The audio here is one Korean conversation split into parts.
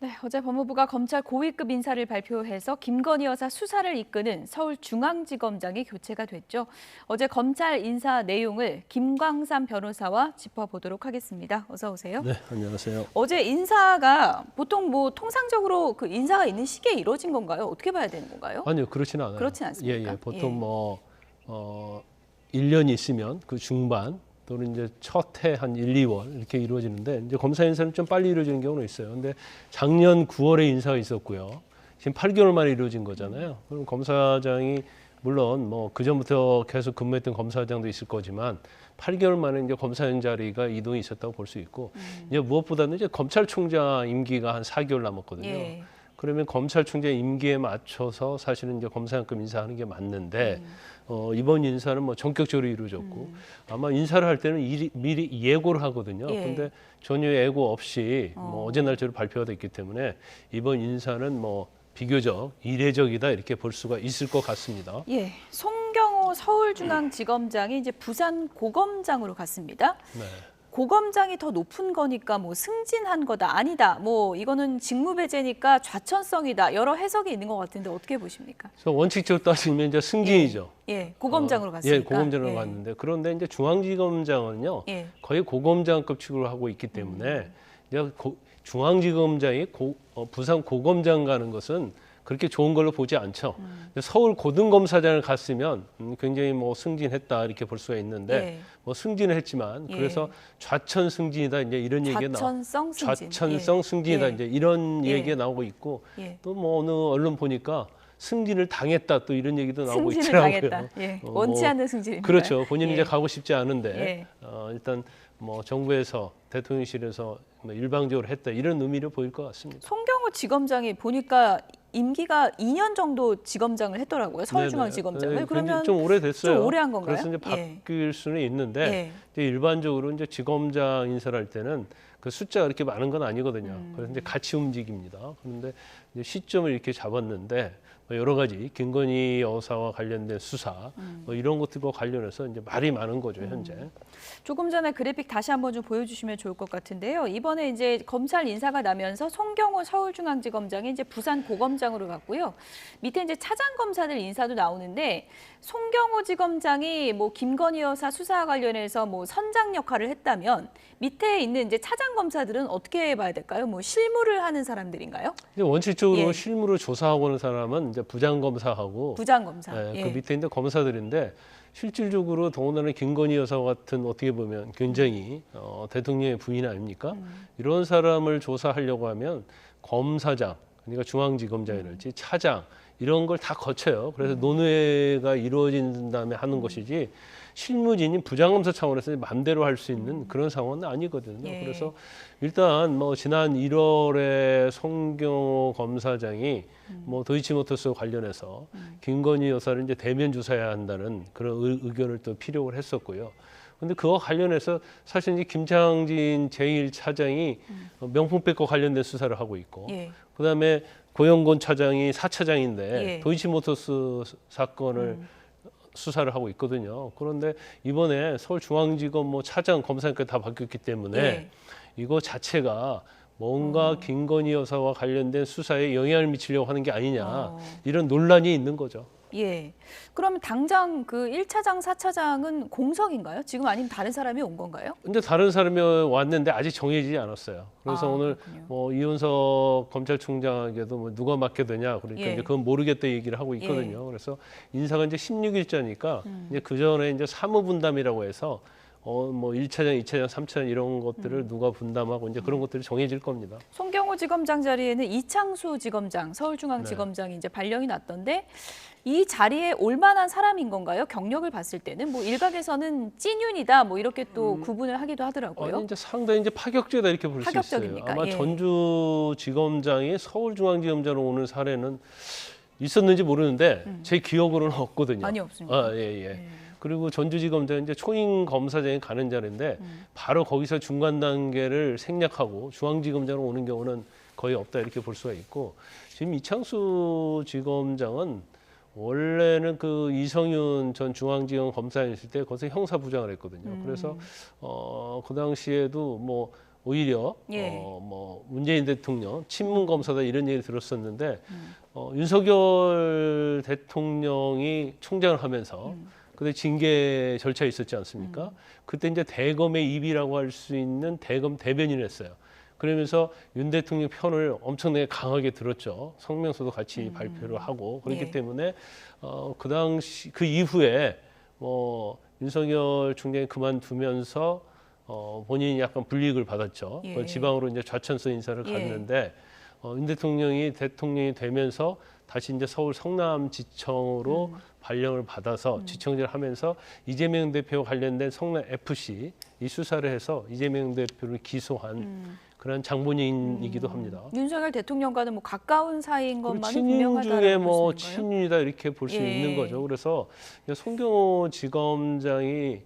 네, 어제 법무부가 검찰 고위급 인사를 발표해서 김건희 여사 수사를 이끄는 서울중앙지검장이 교체가 됐죠. 어제 검찰 인사 내용을 김광삼 변호사와 짚어보도록 하겠습니다. 어서 오세요. 네, 안녕하세요. 어제 인사가 보통 통상적으로 그 인사가 있는 시기에 이루어진 건가요? 어떻게 봐야 되는 건가요? 아니요, 그렇지는 않아요. 그렇진 않습니까? 보통 1년 있으면 그 중반 또는 이제 첫 해 한 1, 2월 이렇게 이루어지는데 이제 검사 인사는 좀 빨리 이루어지는 경우는 있어요. 근데 작년 9월에 인사가 있었고요. 지금 8개월 만에 이루어진 거잖아요. 그럼 검사장이 물론 그 전부터 계속 근무했던 검사장도 있을 거지만 8개월 만에 이제 검사장 자리가 이동이 있었다고 볼 수 있고 이제 무엇보다는 이제 검찰총장 임기가 한 4개월 남았거든요. 예. 그러면 검찰총장 임기에 맞춰서 사실은 이제 검사장급 인사하는 게 맞는데 이번 인사는 전격적으로 이루어졌고 아마 인사를 할 때는 미리 예고를 하거든요. 예. 근데 전혀 예고 없이 어제 날짜로 발표가 됐기 때문에 이번 인사는 비교적 이례적이다 이렇게 볼 수가 있을 것 같습니다. 예, 송경호 서울중앙지검장이 이제 부산 고검장으로 갔습니다. 네. 고검장이 더 높은 거니까 승진한 거다 아니다. 이거는 직무배제니까 좌천성이다. 여러 해석이 있는 것 같은데 어떻게 보십니까? 그래서 원칙적으로 따지면 이제 승진이죠. 예, 고검장으로 갔으니까. 예, 고검장으로 갔는데 그런데 이제 중앙지검장은요 예. 거의 고검장급 취급을 하고 있기 때문에 이제 중앙지검장이 부산 고검장 가는 것은 그렇게 좋은 걸로 보지 않죠. 서울 고등검사장을 갔으면 굉장히 승진했다 이렇게 볼 수가 있는데 승진을 했지만 그래서 좌천 승진이다 이제 이런 얘기가 좌천성 승진. 좌천성 승진이다 예. 이제 이런 얘기가 나오고 있고 또 어느 언론 보니까 승진을 당했다 또 이런 얘기도 나오고 승진을 있더라고요. 당했다. 예. 원치 않는 승진입니다. 그렇죠. 본인이 예. 이제 가고 싶지 않은데 예. 일단 정부에서 대통령실에서 일방적으로 했다 이런 의미를 보일 것 같습니다. 송경호 지검장이 보니까 임기가 2년 정도 지검장을 했더라고요. 서울중앙지검장을. 네네. 그러면 좀 오래됐어요. 좀 오래 한 건가요? 그래서 이제 바뀔 수는 있는데 이제 일반적으로 이제 지검장 인사를 할 때는 그 숫자가 그렇게 많은 건 아니거든요. 그래서 이제 같이 움직입니다. 그런데 이제 시점을 이렇게 잡았는데 여러 가지 김건희 여사와 관련된 수사 이런 것들과 관련해서 이제 말이 많은 거죠 현재. 조금 전에 그래픽 다시 한번 좀 보여주시면 좋을 것 같은데요. 이번에 이제 검찰 인사가 나면서 송경호 서울중앙지검장이 이제 부산 고검장으로 갔고요. 밑에 이제 차장 검사들 인사도 나오는데 송경호 지검장이 김건희 여사 수사와 관련해서 선장 역할을 했다면 밑에 있는 이제 차장 검사들은 어떻게 봐야 될까요? 실무를 하는 사람들인가요? 원칙적으로 실무를 조사하고 오는 사람은 이제 부장검사하고 부장검사. 그 밑에 있는 검사들인데 실질적으로 더군다나 김건희 여사 같은 어떻게 보면 굉장히 대통령의 부인 아닙니까? 이런 사람을 조사하려고 하면 검사장, 그러니까 중앙지검장이랄지 차장 이런 걸 다 거쳐요. 그래서 논의가 이루어진 다음에 하는 것이지 실무진인 부장검사 차원에서 마음대로 할 수 있는 그런 상황은 아니거든요. 그래서 일단 지난 1월에 송경호 검사장이 도이치모터스 관련해서 김건희 여사를 이제 대면 조사해야 한다는 그런 의견을 또 필요를 했었고요. 근데 그와 관련해서 사실 이제 김창진 제1차장이 명품백과 관련된 수사를 하고 있고 그다음에 고영곤 차장이 4차장인데 도이치모터스 사건을 수사를 하고 있거든요. 그런데 이번에 서울중앙지검 차장 검사님까지 다 바뀌었기 때문에 이거 자체가 뭔가 김건희 여사와 관련된 수사에 영향을 미치려고 하는 게 아니냐 이런 논란이 있는 거죠. 예. 그러면 당장 그 1차장, 4차장은 공석인가요? 지금 아니면 다른 사람이 온 건가요? 근데 다른 사람이 왔는데 아직 정해지지 않았어요. 그래서 오늘 이윤석 검찰총장에게도 누가 맡게 되냐 그러니까 이제 그건 모르겠다 얘기를 하고 있거든요. 그래서 인사가 이제 16일자니까 이제 그 전에 이제 사무분담이라고 해서 1차장, 2차장, 3차장 이런 것들을 누가 분담하고 이제 그런 것들이 정해질 겁니다. 송경호 지검장 자리에는 이창수 지검장, 서울중앙지검장이 이제 발령이 났던데 이 자리에 올만한 사람인 건가요? 경력을 봤을 때는 일각에서는 찐윤이다 이렇게 또 구분을 하기도 하더라고요. 이제 상당히 이제 파격적이다 이렇게 볼 수 있어요. 파격적입니까? 아마 전주지검장이 서울중앙지검장으로 오는 사례는 있었는지 모르는데 제 기억으로는 없거든요. 많이 없습니다. 그리고 전주지검장은 이제 초임 검사장이 가는 자리인데 바로 거기서 중간 단계를 생략하고 중앙지검장으로 오는 경우는 거의 없다 이렇게 볼 수가 있고 지금 이창수 지검장은 원래는 그 이성윤 전 중앙지검 검사였을 때 거기서 형사부장을 했거든요. 그래서 그 당시에도 오히려 예. 뭐 문재인 대통령 친문 검사다 이런 얘기를 들었었는데 윤석열 대통령이 총장을 하면서 그때 징계 절차 있었지 않습니까? 그때 이제 대검의 입이라고 할 수 있는 대검 대변인을 했어요. 그러면서 윤 대통령 편을 엄청나게 강하게 들었죠. 성명서도 같이 발표를 하고 그렇기 예. 때문에 그 당시 그 이후에 뭐 윤석열 총장이 그만두면서 본인이 약간 불이익을 받았죠. 예. 지방으로 이제 좌천서 인사를 예. 갔는데 윤 대통령이 되면서 다시 이제 서울 성남지청으로 발령을 받아서 지청장을 하면서 이재명 대표 관련된 성남 FC 이 수사를 해서 이재명 대표를 기소한 그런 장본인이기도 합니다. 윤석열 대통령과는 뭐 가까운 사이인 그리고 것만은 친윤 분명하다라고 중에 볼 뭐 수 있는 거예요? 친윤이다 이렇게 볼 수 예. 있는 거죠. 그래서 송경호 지검장이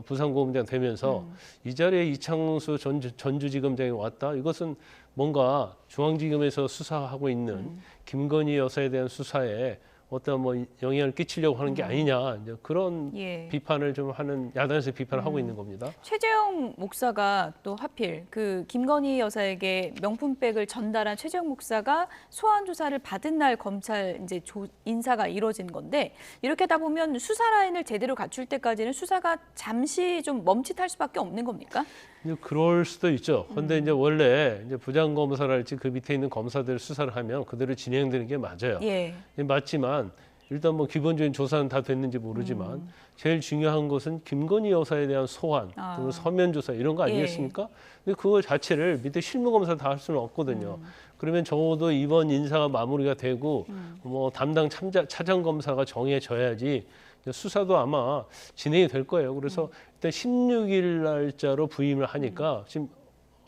부산고검장 되면서 이 자리에 이창수 전주지검장이 왔다. 이것은 뭔가 중앙지검에서 수사하고 있는 김건희 여사에 대한 수사에 어떤 뭐 영향을 끼치려고 하는 게 아니냐 이제 그런 예. 비판을 좀 하는 야당에서 비판을 하고 있는 겁니다. 최재형 목사가 또 하필 그 김건희 여사에게 명품백을 전달한 최재형 목사가 소환 조사를 받은 날 검찰 이제 인사가 이루어진 건데 이렇게 하다 보면 수사 라인을 제대로 갖출 때까지는 수사가 잠시 좀 멈칫할 수밖에 없는 겁니까? 이제 그럴 수도 있죠. 그런데 이제 원래 이제 부장검사랄지 그 밑에 있는 검사들 수사를 하면 그대로 진행되는 게 맞아요. 예. 맞지만 일단 뭐 기본적인 조사는 다 됐는지 모르지만 제일 중요한 것은 김건희 여사에 대한 소환, 또는 서면 조사 이런 거 아니겠습니까? 근데 그거 자체를 밑에 실무검사 다 할 수는 없거든요. 그러면 적어도 이번 인사가 마무리가 되고 뭐 담당 차장검사가 정해져야지 수사도 아마 진행이 될 거예요. 그래서 일단 16일 날짜로 부임을 하니까 지금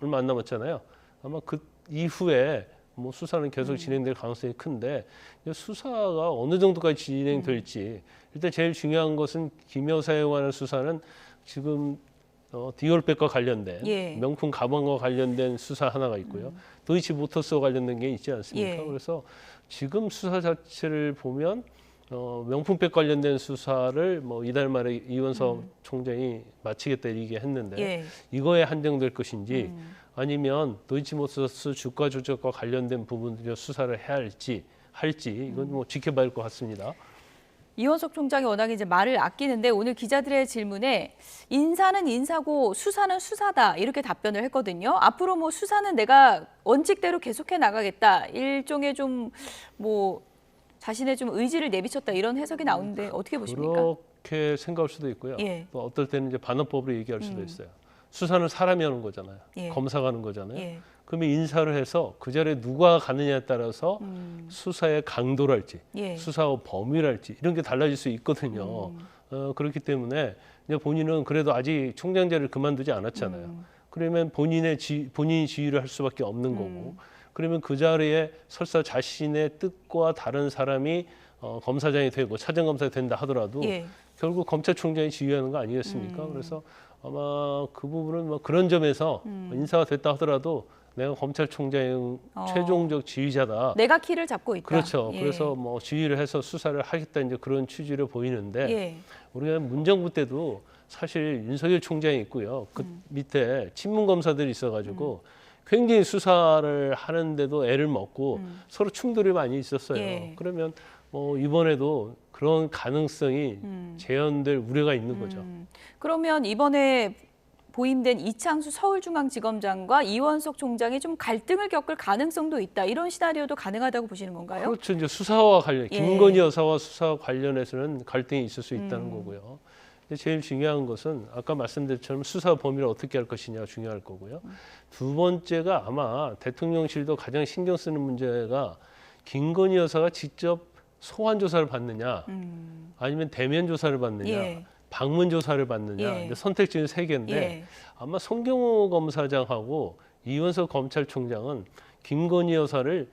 얼마 안 남았잖아요. 아마 그 이후에 뭐 수사는 계속 진행될 가능성이 큰데 수사가 어느 정도까지 진행될지 일단 제일 중요한 것은 김 여사에 관한 수사는 지금 디올백과 관련된 예. 명품 가방과 관련된 수사 하나가 있고요. 도이치모터스와 관련된 게 있지 않습니까? 예. 그래서 지금 수사 자체를 보면 명품백 관련된 수사를 뭐 이달 말에 이원석 총장이 마치겠다 이렇게 했는데 예. 이거에 한정될 것인지 아니면 도이치모터스 주가 조작과 관련된 부분들을 수사를 해야 할지 이건 뭐 지켜봐야 할 것 같습니다. 이원석 총장이 워낙 이제 말을 아끼는데 오늘 기자들의 질문에 인사는 인사고 수사는 수사다 이렇게 답변을 했거든요. 앞으로 뭐 수사는 내가 원칙대로 계속해 나가겠다. 일종의 좀 뭐 자신의 좀 의지를 내비쳤다 이런 해석이 나오는데 어떻게 보십니까? 그렇게 생각할 수도 있고요. 예. 또 어떨 때는 이제 반어법으로 얘기할 수도 있어요. 수사는 사람이 하는 거잖아요. 예. 검사가 하는 거잖아요. 예. 그러면 인사를 해서 그 자리에 누가 가느냐에 따라서 수사의 강도랄지 예. 수사의 범위랄지 이런 게 달라질 수 있거든요. 그렇기 때문에 이제 본인은 그래도 아직 총장제를 그만두지 않았잖아요. 그러면 본인이 지휘를 할 수밖에 없는 거고 그러면 그 자리에 설사 자신의 뜻과 다른 사람이 검사장이 되고 차장검사가 된다 하더라도 예. 결국 검찰총장이 지휘하는 거 아니겠습니까? 그래서 아마 그 부분은 뭐 그런 점에서 인사가 됐다 하더라도 내가 검찰총장의 최종적 지휘자다. 내가 키를 잡고 있다. 그렇죠. 예. 그래서 뭐 지휘를 해서 수사를 하겠다 이제 그런 취지로 보이는데 예. 우리가 문정부 때도 사실 윤석열 총장이 있고요. 그 밑에 친문 검사들이 있어가지고 굉장히 수사를 하는데도 애를 먹고 서로 충돌이 많이 있었어요. 예. 그러면 뭐 이번에도 그런 가능성이 재현될 우려가 있는 거죠. 그러면 이번에 보임된 이창수 서울중앙지검장과 이원석 총장이 좀 갈등을 겪을 가능성도 있다. 이런 시나리오도 가능하다고 보시는 건가요? 그렇죠. 이제 수사와 관련, 예. 김건희 여사와 수사 관련해서는 갈등이 있을 수 있다는 거고요. 근데 제일 중요한 것은 아까 말씀드린 것처럼 수사 범위를 어떻게 할 것이냐가 중요할 거고요. 두 번째가 아마 대통령실도 가장 신경 쓰는 문제가 김건희 여사가 직접 소환 조사를 받느냐, 아니면 대면 조사를 받느냐, 예. 방문 조사를 받느냐, 예. 이제 선택 중에 세 개인데 예. 아마 송경호 검사장하고 이원석 검찰총장은 김건희 여사를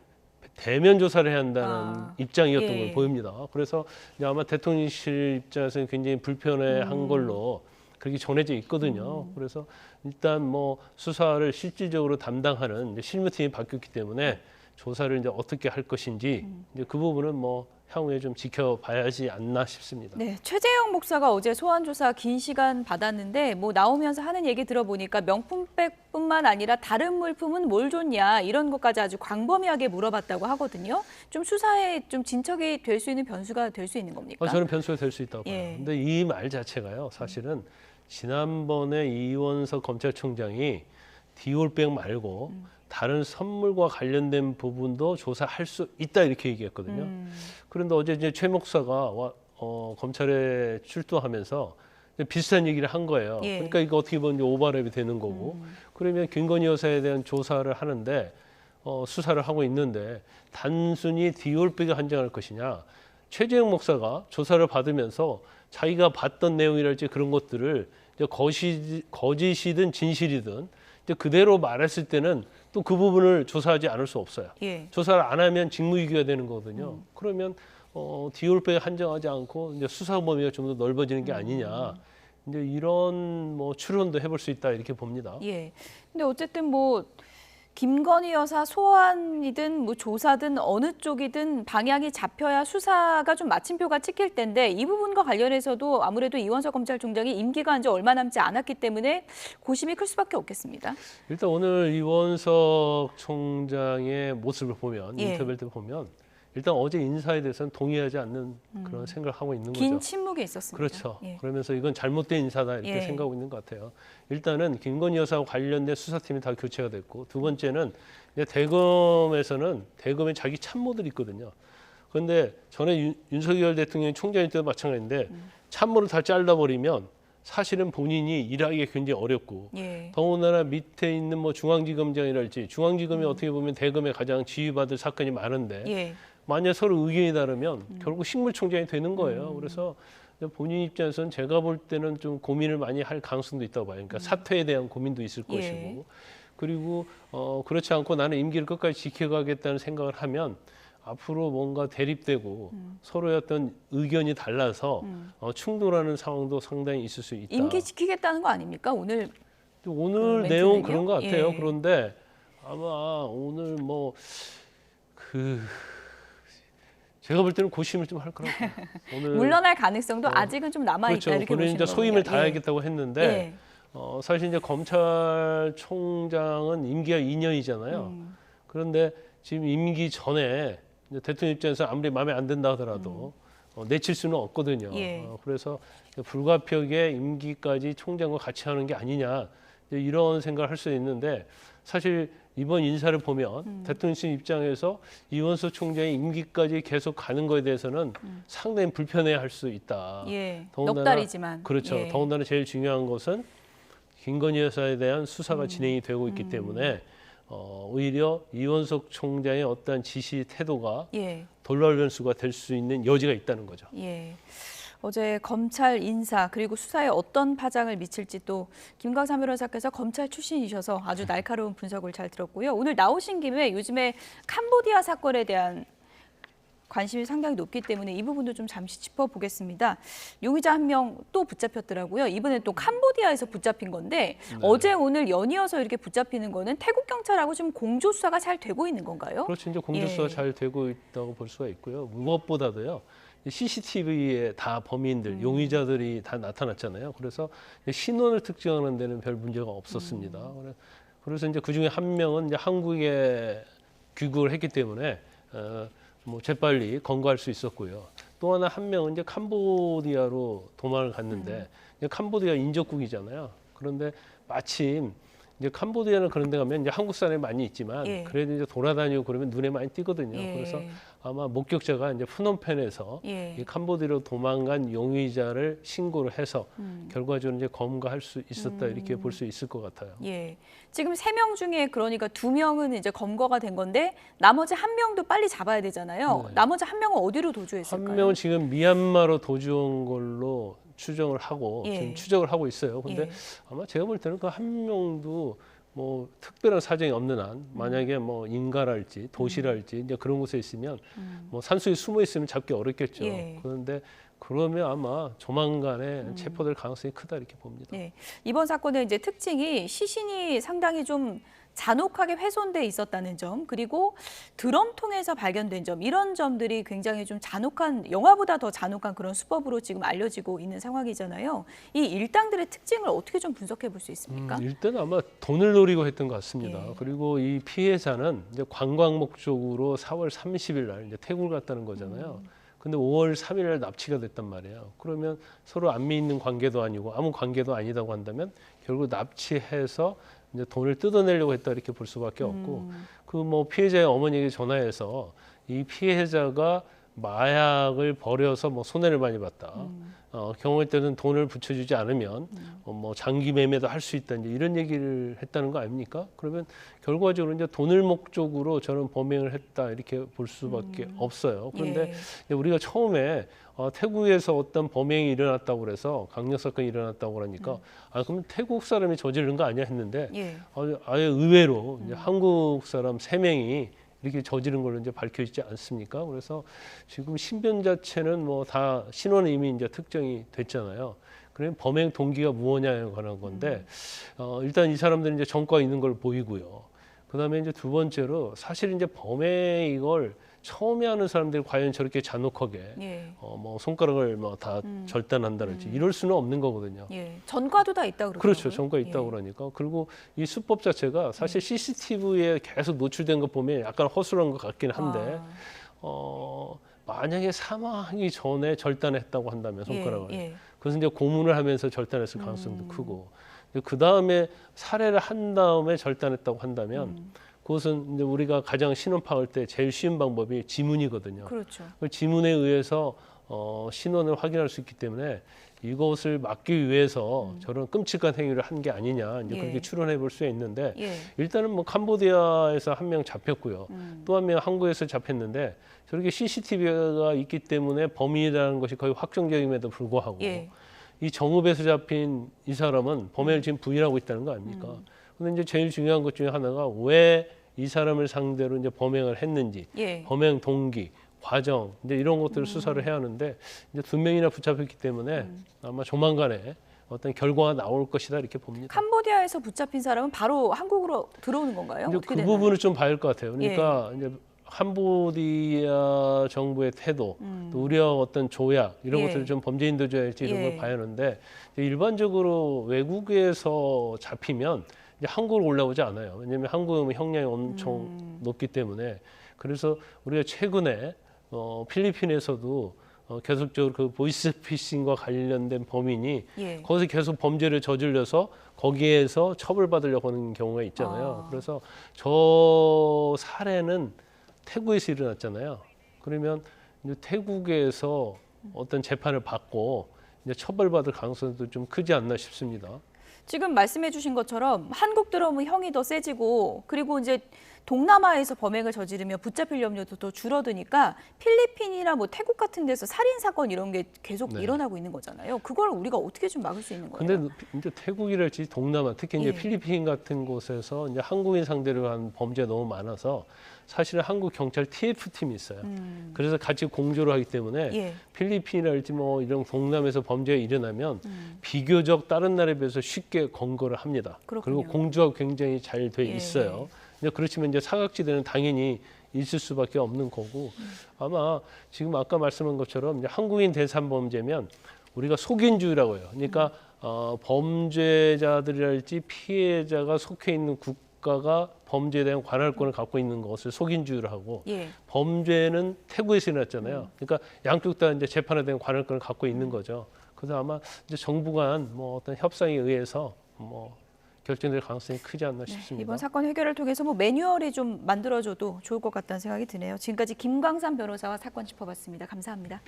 대면 조사를 해야 한다는 입장이었던 예. 걸 보입니다. 그래서 이제 아마 대통령실 입장에서는 굉장히 불편해한 걸로 그렇게 전해져 있거든요. 그래서 일단 뭐 수사를 실질적으로 담당하는 이제 실무팀이 바뀌었기 때문에 조사를 이제 어떻게 할 것인지 이제 그 부분은 뭐 향후에 좀 지켜봐야지 않나 싶습니다. 네, 최재형 목사가 어제 소환 조사 긴 시간 받았는데 뭐 나오면서 하는 얘기 들어보니까 명품백뿐만 아니라 다른 물품은 뭘 줬냐 이런 것까지 아주 광범위하게 물어봤다고 하거든요. 좀 수사에 좀 진척이 될 수 있는 변수가 될 수 있는 겁니까? 저는 변수가 될 수 있다고 봐요. 예. 근데 이 말 자체가요, 사실은 지난번에 이원석 검찰총장이 디올백 말고 다른 선물과 관련된 부분도 조사할 수 있다 이렇게 얘기했거든요. 그런데 어제 이제 최 목사가 검찰에 출두하면서 비슷한 얘기를 한 거예요. 예. 그러니까 이거 어떻게 보면 이제 오버랩이 되는 거고, 그러면 김건희 여사에 대한 조사를 하는데 수사를 하고 있는데 단순히 디올백에 한정할 것이냐? 최재형 목사가 조사를 받으면서 자기가 봤던 내용이랄지 그런 것들을 이제 거짓이든 진실이든 이제 그대로 말했을 때는 또 그 부분을 조사하지 않을 수 없어요. 예. 조사를 안 하면 직무유기가 되는 거거든요. 그러면 디올백에 한정하지 않고 이제 수사 범위가 좀 더 넓어지는 게 아니냐. 이제 이런 뭐 추론도 해볼 수 있다 이렇게 봅니다. 예. 근데 어쨌든 뭐 김건희 여사 소환이든 뭐 조사든 어느 쪽이든 방향이 잡혀야 수사가 좀 마침표가 찍힐 텐데 이 부분과 관련해서도 아무래도 이원석 검찰총장이 임기가 이제 얼마 남지 않았기 때문에 고심이 클 수밖에 없겠습니다. 일단 오늘 이원석 총장의 모습을 보면 예. 인터뷰를 보면 일단 어제 인사에 대해서는 동의하지 않는 그런 생각을 하고 있는 긴 거죠. 침묵이 있었습니다. 그렇죠. 예. 그러면서 이건 잘못된 인사다 이렇게 예. 생각하고 있는 것 같아요. 일단은 김건희 여사와 관련된 수사팀이 다 교체가 됐고 두 번째는 이제 대검에 자기 참모들이 있거든요. 그런데 전에 윤석열 대통령 총장일 때도 마찬가지인데 참모를 다 잘라버리면 사실은 본인이 일하기가 굉장히 어렵고 예. 더군다나 밑에 있는 뭐 중앙지검장이랄지 중앙지검이 어떻게 보면 대검에 가장 지휘받을 사건이 많은데 예. 만약 서로 의견이 다르면 결국 식물총장이 되는 거예요. 그래서 본인 입장에서는 제가 볼 때는 좀 고민을 많이 할 가능성도 있다고 봐요. 그러니까 사퇴에 대한 고민도 있을 예. 것이고 그리고 그렇지 않고 나는 임기를 끝까지 지켜가겠다는 생각을 하면 앞으로 뭔가 대립되고 서로의 어떤 의견이 달라서 충돌하는 상황도 상당히 있을 수 있다. 임기 지키겠다는 거 아닙니까? 오늘 오늘 그 내용 멘트는요? 그런 것 같아요. 예. 그런데 아마 오늘 제가 볼 때는 고심을 좀 할 거라고 봐요. 오늘 물러날 가능성도 아직은 좀 남아 있다 그렇죠. 이렇게 본인 보시는 이제 소임을 거군요. 다하겠다고 했는데 예. 사실 이제 검찰총장은 임기가 2년이잖아요. 그런데 지금 임기 전에 이제 대통령 입장에서 아무리 마음에 안 든다 하더라도 내칠 수는 없거든요. 예. 그래서 불가피하게 임기까지 총장과 같이 하는 게 아니냐 이제 이런 생각을 할 수 있는데 사실 이번 인사를 보면 대통령 입장에서 이원석 총장의 임기까지 계속 가는 거에 대해서는 상당히 불편해할 수 있다. 예. 더군다나- 넉 달이지만. 그렇죠. 예. 더군다나 제일 중요한 것은 김건희 여사에 대한 수사가 진행이 되고 있기 때문에 오히려 이원석 총장의 어떠한 지시 태도가 예. 돌발 변수가 될 수 있는 여지가 있다는 거죠. 예. 어제 검찰 인사 그리고 수사에 어떤 파장을 미칠지 또 김광삼 변호사께서 검찰 출신이셔서 아주 날카로운 분석을 잘 들었고요. 오늘 나오신 김에 요즘에 캄보디아 사건에 대한 관심이 상당히 높기 때문에 이 부분도 좀 잠시 짚어보겠습니다. 용의자 한 명 또 붙잡혔더라고요. 이번에 또 캄보디아에서 붙잡힌 건데 어제 오늘 연이어서 이렇게 붙잡히는 거는 태국 경찰하고 좀 공조 수사가 잘 되고 있는 건가요? 그렇죠. 이제 공조수가 예. 잘 되고 있다고 볼 수가 있고요. 무엇보다도요. CCTV에 다 범인들, 용의자들이 다 나타났잖아요. 그래서 신원을 특정하는 데는 별 문제가 없었습니다. 그래서 이제 그 중에 한 명은 이제 한국에 귀국을 했기 때문에 뭐 재빨리 검거할 수 있었고요. 또 하나 한 명은 이제 캄보디아로 도망을 갔는데 이제 캄보디아 인접국이잖아요. 그런데 마침 이제 캄보디아는 그런 데 가면 이제 한국 사람이 많이 있지만 예. 그래도 이제 돌아다니고 그러면 눈에 많이 띄거든요. 예. 그래서 아마 목격자가 이제 푸놈펜에서 예. 이 캄보디아로 도망간 용의자를 신고를 해서 결과적으로 이제 검거할 수 있었다 이렇게 볼 수 있을 것 같아요. 예. 지금 3명 중에 그러니까 2명은 이제 검거가 된 건데 나머지 1명도 빨리 잡아야 되잖아요. 네. 나머지 1명은 어디로 도주했을까요? 한 명은 지금 미얀마로 도주한 걸로 추정을 하고 예. 지금 추적을 하고 있어요. 근데 예. 아마 제가 볼 때는 그 한 명도 뭐 특별한 사정이 없는 한 만약에 뭐 인가랄지 도시랄지 이제 그런 곳에 있으면 뭐 산속에 숨어 있으면 잡기 어렵겠죠. 예. 그런데 그러면 아마 조만간에 체포될 가능성이 크다 이렇게 봅니다. 예. 이번 사건의 이제 특징이 시신이 상당히 좀 잔혹하게 훼손돼 있었다는 점, 그리고 드럼통에서 발견된 점, 이런 점들이 굉장히 좀 잔혹한, 영화보다 더 잔혹한 그런 수법으로 지금 알려지고 있는 상황이잖아요. 이 일당들의 특징을 어떻게 좀 분석해 볼 수 있습니까? 일단 아마 돈을 노리고 했던 것 같습니다. 예. 그리고 이 피해자는 이제 관광 목적으로 4월 30일 날 이제 태국을 갔다는 거잖아요. 근데 5월 3일 날 납치가 됐단 말이에요. 그러면 서로 안 믿는 관계도 아니고 아무 관계도 아니다고 한다면 결국 납치해서 이제 돈을 뜯어내려고 했다 이렇게 볼 수밖에 없고, 그 뭐 피해자의 어머니에게 전화해서 이 피해자가 마약을 버려서 뭐 손해를 많이 봤다. 경우에 따른 돈을 붙여주지 않으면 뭐 장기 매매도 할 수 있다, 이제 이런 얘기를 했다는 거 아닙니까? 그러면 결과적으로 이제 돈을 목적으로 저는 범행을 했다 이렇게 볼 수밖에 없어요. 그런데 이제 우리가 처음에 태국에서 어떤 범행이 일어났다고 그래서 강력 사건이 일어났다고 그러니까 아 그러면 태국 사람이 저지른 거 아니야 했는데 아예 의외로 이제 한국 사람 3명이 이렇게 저지른 걸로 이제 밝혀지지 않습니까? 그래서 지금 신변 자체는 뭐 다 신원이 이미 이제 특정이 됐잖아요. 그러면 범행 동기가 무엇냐에 관한 건데 일단 이 사람들은 이제 전과가 있는 걸 보이고요. 그다음에 이제 두 번째로 사실 이제 범행 이걸 처음에 하는 사람들이 과연 저렇게 잔혹하게 뭐 손가락을 뭐 다 절단한다든지 이럴 수는 없는 거거든요. 전과도 다 있다고 그러더라고요. 그렇죠. 전과 있다고 그러니까. 그리고 이 수법 자체가 사실 CCTV에 계속 노출된 거 보면 약간 허술한 것 같긴 한데 만약에 사망하기 전에 절단했다고 한다면 손가락을 그래서 이제 고문을 하면서 절단했을 가능성도 크고, 그 다음에 살해를 한 다음에 절단했다고 한다면 그것은 이제 우리가 가장 신원 파악할 때 제일 쉬운 방법이 지문이거든요. 그렇죠. 그 지문에 의해서 신원을 확인할 수 있기 때문에 이것을 막기 위해서 저런 끔찍한 행위를 한 게 아니냐, 이제 그렇게 추론해 볼 수 있는데 일단은 뭐 캄보디아에서 한 명 잡혔고요. 또 한 명 한국에서 잡혔는데 저렇게 CCTV가 있기 때문에 범인이라는 것이 거의 확정적임에도 불구하고 이 정읍에서 잡힌 이 사람은 범행을 지금 부인하고 있다는 거 아닙니까? 근데 이제 제일 중요한 것 중에 하나가 왜 이 사람을 상대로 이제 범행을 했는지, 범행 동기, 과정, 이제 이런 것들을 수사를 해야 하는데 이제 2명이나 붙잡혔기 때문에 아마 조만간에 어떤 결과가 나올 것이다 이렇게 봅니다. 캄보디아에서 붙잡힌 사람은 바로 한국으로 들어오는 건가요? 이제 어떻게 그 되나요? 부분을 좀 봐야 할 것 같아요. 그러니까 이제 캄보디아 정부의 태도, 또 우리와 어떤 조약 이런 것들을 좀 범죄 인도 조약일지 이런 걸 봐야 하는데 일반적으로 외국에서 잡히면 이제 한국으로 올라오지 않아요. 왜냐하면 한국은 형량이 엄청 높기 때문에. 그래서 우리가 최근에 필리핀에서도 계속적으로 그 보이스피싱과 관련된 범인이 거기서 계속 범죄를 저질러서 거기에서 처벌받으려고 하는 경우가 있잖아요. 그래서 저 사례는 태국에서 일어났잖아요. 그러면 이제 태국에서 어떤 재판을 받고 이제 처벌받을 가능성도 좀 크지 않나 싶습니다. 지금 말씀해 주신 것처럼 한국 들어오면 형이 더 세지고, 그리고 이제 동남아에서 범행을 저지르면 붙잡힐 염려도 더 줄어드니까 필리핀이나 뭐 태국 같은 데서 살인 사건 이런 게 계속 일어나고 있는 거잖아요. 그걸 우리가 어떻게 좀 막을 수 있는 거예요? 근데 이제 태국이랄지 동남아, 특히 이제 필리핀 같은 곳에서 이제 한국인 상대로 한 범죄가 너무 많아서 사실은 한국 경찰 TF팀이 있어요. 그래서 같이 공조를 하기 때문에 필리핀이랄지 뭐 이런 동남에서 범죄가 일어나면 비교적 다른 나라에 비해서 쉽게 검거를 합니다. 그렇군요. 그리고 공조가 굉장히 잘 돼 있어요. 그렇지만 이제 사각지대는 당연히 있을 수밖에 없는 거고, 아마 지금 아까 말씀한 것처럼 이제 한국인 대상 범죄면 우리가 속인주의라고 해요. 그러니까 범죄자들이랄지 피해자가 속해 있는 국가가 범죄에 대한 관할권을 갖고 있는 것을 속인주의로 하고, 범죄는 태국에서 일어났잖아요. 그러니까 양쪽 다 이제 재판에 대한 관할권을 갖고 있는 거죠. 그래서 아마 이제 정부 간 뭐 어떤 협상에 의해서 뭐 결정될 가능성이 크지 않나 싶습니다. 이번 사건 해결을 통해서 뭐 매뉴얼이 좀 만들어져도 좋을 것 같다는 생각이 드네요. 지금까지 김광삼 변호사와 사건 짚어봤습니다. 감사합니다.